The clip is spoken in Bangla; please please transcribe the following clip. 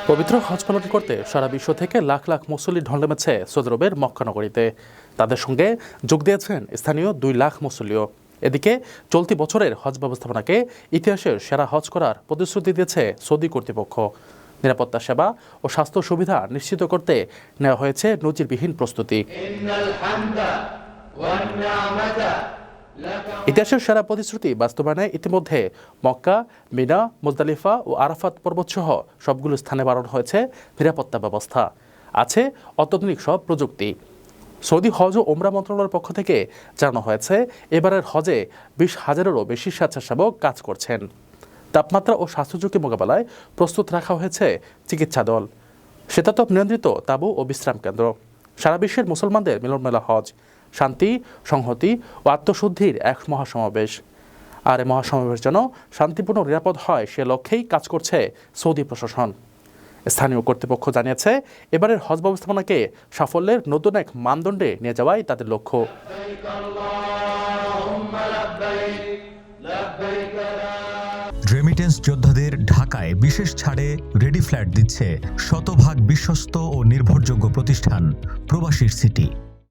পবিত্র হজ পালন করতে সারা বিশ্ব থেকে লাখ লাখ মুসল্লি ঢল নেমেছে সৌদি আরবের মক্কা নগরীতে। তাদের সঙ্গে যোগ দিয়েছেন স্থানীয় 2 লাখ মুসল্লিও। এদিকে চলতি বছরের হজ ব্যবস্থাপনাকে ইতিহাসের সেরা হজ করার প্রতিশ্রুতি দিয়েছে সৌদি কর্তৃপক্ষ। নিরাপত্তা সেবা ও স্বাস্থ্য সুবিধা নিশ্চিত করতে নেওয়া হয়েছে নজিরবিহীন প্রস্তুতি। ইতিহাসের সেরা প্রতিশ্রুতি বাস্তবায়নে ইতিমধ্যে মক্কা, মিনা, মুজদালিফা ও আরাফাত পর্বতসহ সবগুলো স্থানে বাড়ানো হয়েছে নিরাপত্তা ব্যবস্থা। আছে অত্যাধুনিক সব প্রযুক্তি। সৌদি হজ ও ওমরা মন্ত্রণালয়ের পক্ষ থেকে জানানো হয়েছে, এবারের হজে 20,000-এরও বেশি স্বেচ্ছাসেবক কাজ করছেন। তাপমাত্রা ও স্বাস্থ্য ঝুঁকি মোকাবেলায় প্রস্তুত রাখা হয়েছে চিকিৎসা দল, শীতাতপ নিয়ন্ত্রিত তাঁবু ও বিশ্রাম কেন্দ্র। সারা বিশ্বের মুসলমানদের মিলনমেলা হজ শান্তি, সংহতি ও আত্মশুদ্ধির এক মহাসমাবেশ। আর এই মহাসমাবেশ যেন শান্তিপূর্ণ নিরাপদ হয় সে লক্ষ্যেই কাজ করছে সৌদি প্রশাসন। স্থানীয় কর্তৃপক্ষ জানিয়েছে, এবারের হজ ব্যবস্থাপনাকে সাফল্যের নতুন এক মানদণ্ডে নিয়ে যাওয়াই তাদের লক্ষ্য। রেমিটেন্স যোদ্ধাদের ঢাকায় বিশেষ ছাড়ে রেডি ফ্ল্যাট দিচ্ছে শতভাগ বিশ্বস্ত ও নির্ভরযোগ্য প্রতিষ্ঠান প্রবাসীর সিটি।